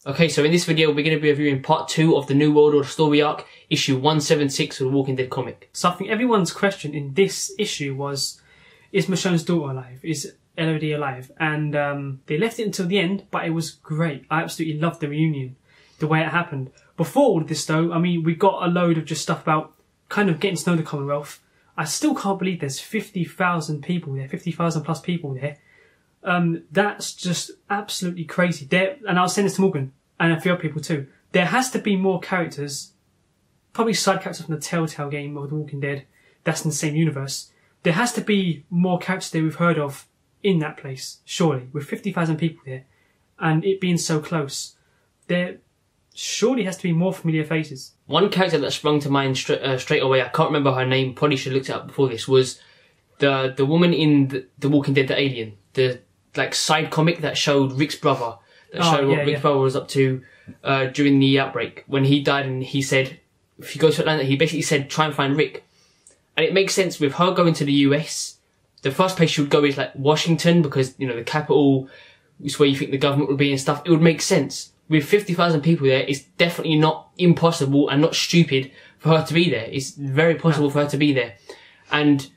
Okay, so in this video we're going to be reviewing part 2 of the New World Order story arc, issue 176 of the Walking Dead comic. So I think everyone's question in this issue was, is Michonne's daughter alive? Is Elodie alive? And they left it until the end, but it was great. I absolutely loved the reunion, the way it happened. Before all of this though, I mean, we got a load of just stuff about kind of getting to know the Commonwealth. I still can't believe there's 50,000 people there, 50,000 plus people there. That's just absolutely crazy. And I was saying this to Morgan and a few other people too. There has to be more characters, probably side characters from the Telltale game or The Walking Dead, that's in the same universe. There has to be more characters that we've heard of in that place, surely, with 50,000 people there, and it being so close. There surely has to be more familiar faces. One character that sprung to mind straight away, I can't remember her name, probably should have looked it up before this, was the woman in the Walking Dead, the alien, the side comic that showed Rick's brother, that showed what Rick's brother was up to during the outbreak. When he died and he said, if you go to Atlanta, he basically said, try and find Rick. And it makes sense with her going to the US. The first place she would go is like Washington, because, you know, the capital is where you think the government would be and stuff. It would make sense. With 50,000 people there, it's definitely not impossible and not stupid for her to be there. It's very possible for her to be there. And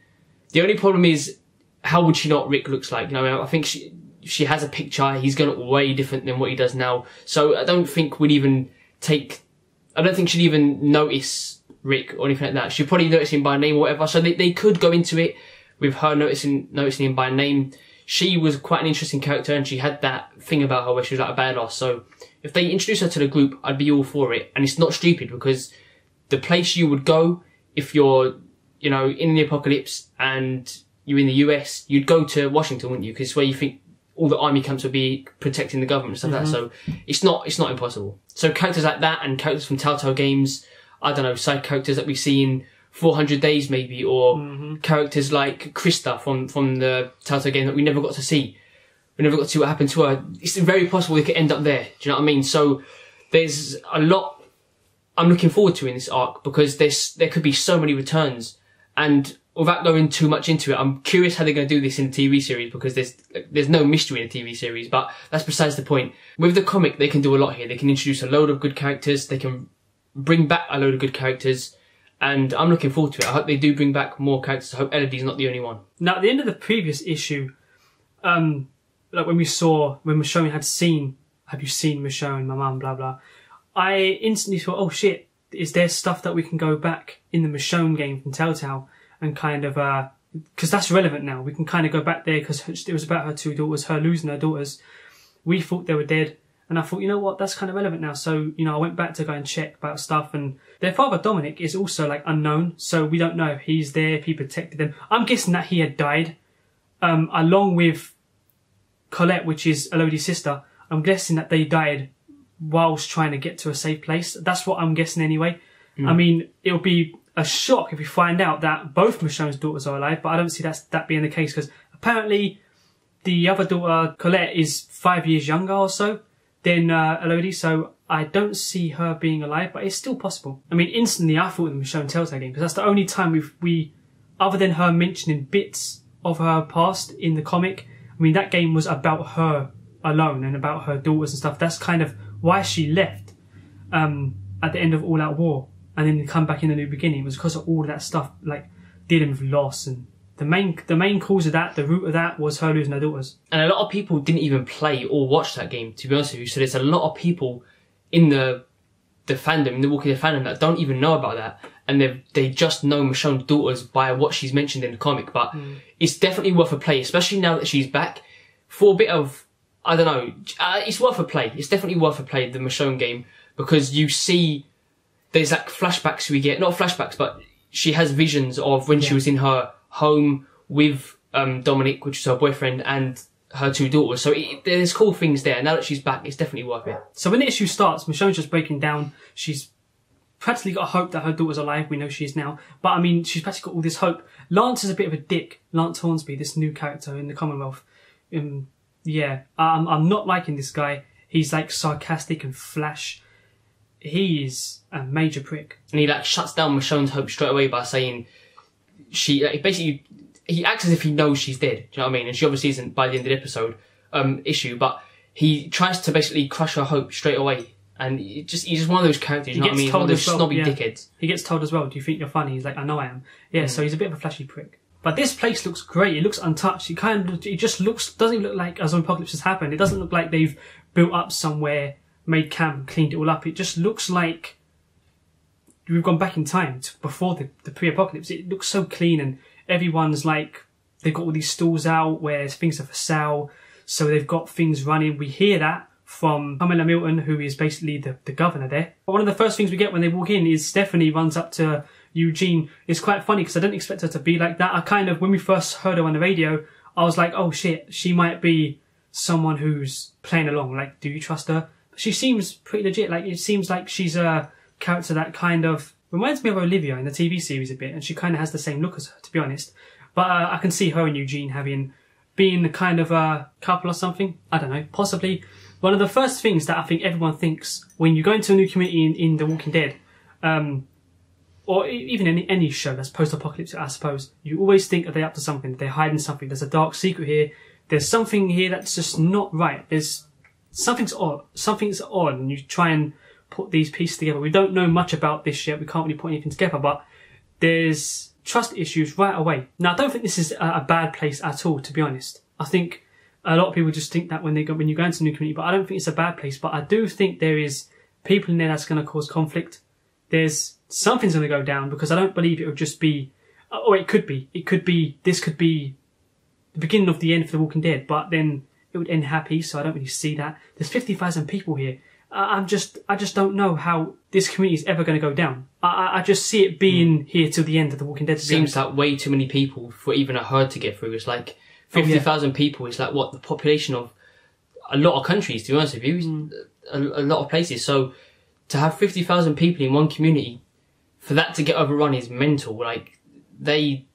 the only problem is, how would she know what Rick looks like? You know, I think she has a picture. He's going to look way different than what he does now. So I don't think she'd even notice Rick or anything like that. She'd probably notice him by name or whatever. So they could go into it with her noticing him by name. She was quite an interesting character, and she had that thing about her where she was like a badass. So if they introduce her to the group, I'd be all for it. And it's not stupid, because the place you would go if you're, you know, in the apocalypse and you're in the US, you'd go to Washington, wouldn't you? Because it's where you think all the army camps would be protecting the government and stuff like that. So it's not impossible. So characters like that and characters from Telltale games, I don't know, side characters that we see in 400 Days maybe, or characters like Krista from the Telltale game that we never got to see. We never got to see what happened to her. It's very possible they could end up there. Do you know what I mean? So there's a lot I'm looking forward to in this arc, because there could be so many returns. And without going too much into it, I'm curious how they're going to do this in the TV series, because there's no mystery in the TV series, but that's besides the point. With the comic, they can do a lot here. They can introduce a load of good characters. They can bring back a load of good characters. And I'm looking forward to it. I hope they do bring back more characters. I hope Elodie's not the only one. Now, at the end of the previous issue, like when Michonne had seen, have you seen Michonne, my mum, blah, blah, I instantly thought, oh shit, is there stuff that we can go back in the Michonne game from Telltale and kind of, because that's relevant now. We can kind of go back there, because it was about her two daughters, her losing her daughters. We thought they were dead. And I thought, you know what, that's kind of relevant now. So, you know, I went back to go and check about stuff, and their father, Dominic, is also, like, unknown. So we don't know if he's there, if he protected them. I'm guessing that he had died, along with Colette, which is Elodie's sister. I'm guessing that they died whilst trying to get to a safe place. That's what I'm guessing anyway. I mean, it'll be a shock if we find out that both Michonne's daughters are alive, but I don't see that being the case, because apparently the other daughter, Colette, is 5 years younger or so than Elodie, so I don't see her being alive, but it's still possible. I mean, instantly I thought of the Michonne Telltale game, because that's the only time we, other than her mentioning bits of her past in the comic, I mean, that game was about her alone and about her daughters and stuff. That's kind of why she left at the end of All Out War, and then come back in the New Beginning. It was because of all of that stuff, like dealing with loss, and the main cause of that, the root of that, was her losing her daughters. And a lot of people didn't even play or watch that game, to be honest with you. So there's a lot of people in the fandom, in the Walking Dead fandom, that don't even know about that, and they just know Michonne's daughters by what she's mentioned in the comic. But it's definitely worth a play, especially now that she's back, for a bit of, I don't know, it's worth a play. It's definitely worth a play, the Michonne game, because you see, there's like flashbacks we get, not flashbacks, but she has visions of when she was in her home with Dominic, which is her boyfriend, and her two daughters. So there's cool things there. Now that she's back, it's definitely worth it. So when the issue starts, Michonne's just breaking down. She's practically got hope that her daughter's alive. We know she is now. But I mean, she's practically got all this hope. Lance is a bit of a dick. Lance Hornsby, this new character in the Commonwealth. Yeah, I'm not liking this guy. He's like sarcastic and flash. He is a major prick. And he like shuts down Michonne's hope straight away by saying basically, he acts as if he knows she's dead. Do you know what I mean? And she obviously isn't by the end of the episode issue, but he tries to basically crush her hope straight away. And he's just one of those characters, you know what I mean? One of those snobby dickheads. He gets told as well, do you think you're funny? He's like, I know I am. Yeah, so he's a bit of a flashy prick. But this place looks great. It looks untouched. It just doesn't look like a zombie apocalypse has happened. It doesn't look like they've built up somewhere, made camp, and cleaned it all up. It just looks like we've gone back in time to before the pre-apocalypse. It looks so clean, and everyone's like, they've got all these stalls out where things are for sale. So they've got things running. We hear that from Pamela Milton, who is basically the governor there. But one of the first things we get when they walk in is Stephanie runs up to Eugene. It's quite funny because I didn't expect her to be like that. When we first heard her on the radio, I was like, oh shit, she might be someone who's playing along. Like, do you trust her? But she seems pretty legit. Like, it seems like she's a character that kind of reminds me of Olivia in the TV series a bit, and she kind of has the same look as her, to be honest. But I can see her and Eugene being kind of a couple or something. I don't know, possibly. One of the first things that I think everyone thinks when you go into a new community in The Walking Dead, or even any show that's post-apocalyptic, I suppose, you always think, are they up to something? They're hiding something. There's a dark secret here. There's something here that's just not right. Something's odd. Something's odd, and you try and put these pieces together. We don't know much about this yet. We can't really put anything together, but there's trust issues right away. Now, I don't think this is a bad place at all, to be honest. I think a lot of people just think that when you go into a new community, but I don't think it's a bad place. But I do think there is people in there that's going to cause conflict. Something's going to go down, because I don't believe it would just be, it could be, this could be the beginning of the end for The Walking Dead, but then it would end happy, so I don't really see that. There's 50,000 people here. I just don't know how this community is ever going to go down. I just see it being here till the end of The Walking Dead. Seems like way too many people for even a herd to get through. It's like 50,000 people. It's like the population of a lot of countries, to be honest with you. A lot of places. So to have 50,000 people in one community, for that to get overrun is mental. Like, they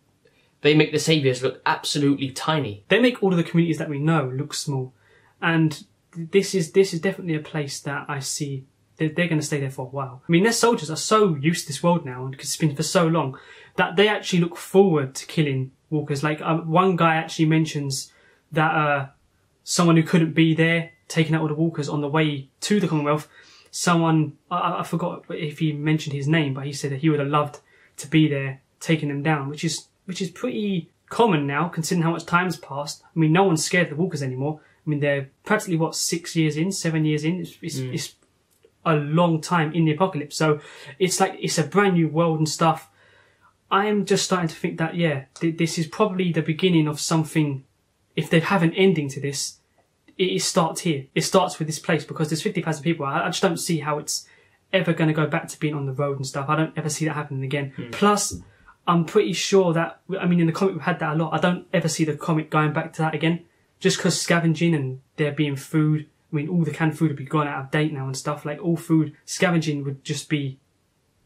make the Saviours look absolutely tiny. They make all of the communities that we know look small. And this is definitely a place that I see they're going to stay there for a while. I mean, their soldiers are so used to this world now, and it's been for so long, that they actually look forward to killing walkers. Like, one guy actually mentions that someone who couldn't be there, taking out all the walkers on the way to the Commonwealth, I forgot if he mentioned his name, but he said that he would have loved to be there, taking them down, which is pretty common now, considering how much time's passed. I mean, no one's scared of the walkers anymore. I mean, they're practically, 7 years in? It's a long time in the apocalypse. So it's like, it's a brand new world and stuff. I'm just starting to think that, this is probably the beginning of something. If they have an ending to this, it starts here. It starts with this place, because there's 50,000 people. I just don't see how it's ever going to go back to being on the road and stuff. I don't ever see that happening again. Plus, I'm pretty sure that, I mean, in the comic we've had that a lot. I don't ever see the comic going back to that again. Just because scavenging and there being food, I mean, all the canned food would be gone out of date now and stuff. Like, all food, scavenging would just be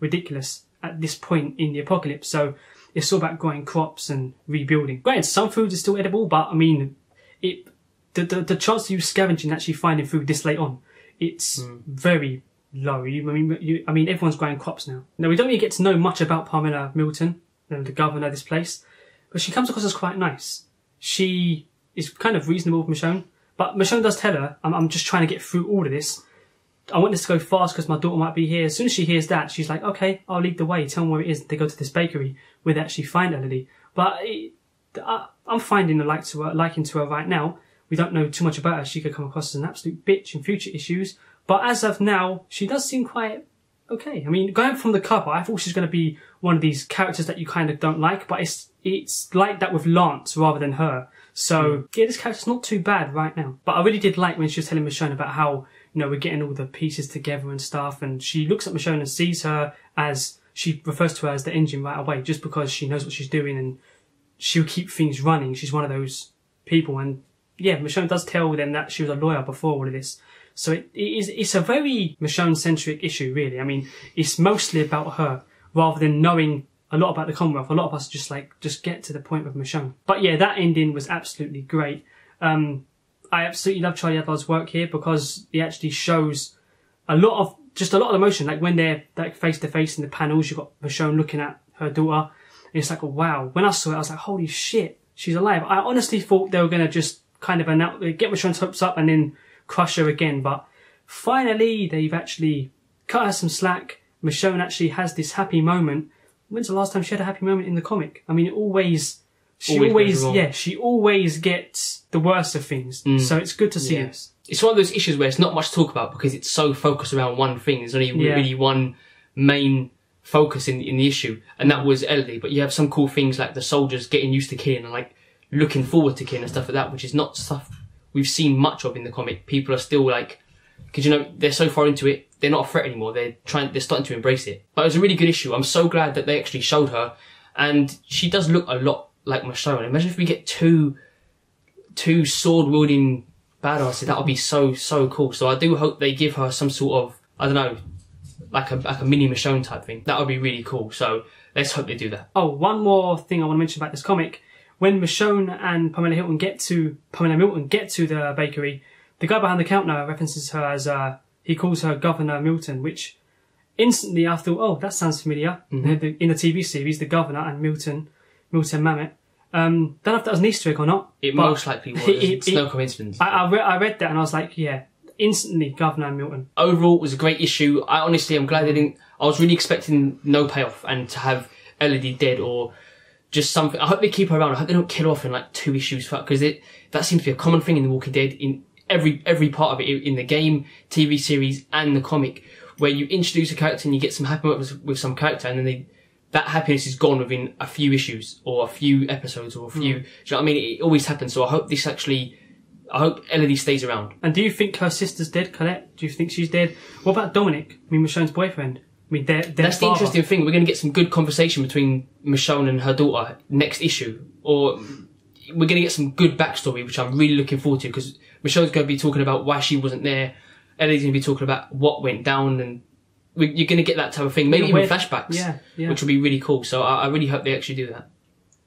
ridiculous at this point in the apocalypse. So it's all about growing crops and rebuilding. Granted, some foods are still edible, but I mean, the chance of you scavenging and actually finding food this late on, it's very low. I mean, everyone's growing crops now. Now, we don't really get to know much about Pamela Milton, the governor of this place, but she comes across as quite nice. She is kind of reasonable with Michonne, but Michonne does tell her, I'm just trying to get through all of this. I want this to go fast because my daughter might be here. As soon as she hears that, she's like, okay, I'll lead the way. Tell them where it is. They go to this bakery where they actually find Elodie. But I'm finding a liking to her right now. We don't know too much about her. She could come across as an absolute bitch in future issues. But as of now, she does seem quite okay. I mean, going from the cover, I thought she's going to be one of these characters that you kind of don't like, but it's like that with Lance rather than her. So, this character's not too bad right now. But I really did like when she was telling Michonne about how, we're getting all the pieces together and stuff, and she looks at Michonne and sees her as, she refers to her as the engine right away, just because she knows what she's doing and she'll keep things running. She's one of those people, and Michonne does tell them that she was a lawyer before all of this. So it's a very Michonne-centric issue, really. I mean, it's mostly about her, rather than knowing a lot about the Commonwealth. A lot of us just get to the point with Michonne. But that ending was absolutely great. I absolutely love Charlie Adler's work here, because he actually shows a lot of emotion. Like, when they're like face to face in the panels, you've got Michonne looking at her daughter, and it's like, oh, wow. When I saw it, I was like, holy shit, she's alive. I honestly thought they were going to just kind of get Michonne's hopes up and then crush her again. But finally, they've actually cut her some slack. Michonne actually has this happy moment. When's the last time she had a happy moment in the comic? I mean, she always gets the worst of things. So it's good to see this. It's one of those issues where it's not much to talk about because it's so focused around one thing. There's only really one main focus in the issue, and that was Elodie. But you have some cool things like the soldiers getting used to killing and like looking forward to killing and stuff like that, which is not stuff we've seen much of in the comic. People are still like, because you know they're so far into it, they're not a threat anymore. They're starting to embrace it. But it was a really good issue. I'm so glad that they actually showed her, and she does look a lot like Michonne. Imagine if we get two sword wielding badasses. That would be so cool. So I do hope they give her some sort of, I don't know, like a mini Michonne type thing. That would be really cool. So let's hope they do that. Oh, one more thing I want to mention about this comic. When Michonne and Pamela Milton get to the bakery, the guy behind the counter references her as he calls her Governor Milton, which instantly I thought, oh, that sounds familiar. In the TV series, the Governor and Milton Mamet. Don't know if that was an Easter egg or not. It most likely was. It's no coincidence. I read that and I was like, yeah, instantly Governor Milton. Overall, it was a great issue. I'm glad they didn't. I was really expecting no payoff and to have Elodie dead or just something. I hope they keep her around. I hope they don't kill her off in like 2 issues, because that seems to be a common thing in The Walking Dead, in every part of it, in the game, TV series, and the comic, where you introduce a character and you get some happy moments with some character, and then that happiness is gone within a few issues or a few episodes or a few. Do you know what I mean? It always happens. So I hope Elodie stays around. And do you think her sister's dead, Colette? Do you think she's dead? What about Dominic? I mean, Michonne's boyfriend. I mean, that's the interesting thing. We're going to get some good conversation between Michonne and her daughter next issue, or we're going to get some good backstory, which I'm really looking forward to, because Michonne's going to be talking about why she wasn't there. Elodie's going to be talking about what went down, and you're going to get that type of thing. Maybe even flashbacks, which will be really cool. So I really hope they actually do that.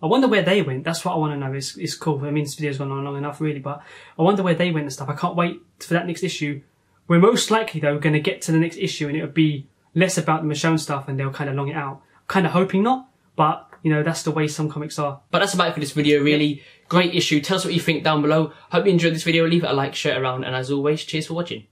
I wonder where they went. That's what I want to know. It's cool. I mean, this video's gone on long enough, really, but I wonder where they went and stuff. I can't wait for that next issue. We're most likely, though, going to get to the next issue, and it'll be less about the Michonne stuff, and they'll kind of long it out. Kind of hoping not, but you know, that's the way some comics are. But that's about it for this video, really. Great issue. Tell us what you think down below. Hope you enjoyed this video. Leave it a like, share it around, and as always, cheers for watching.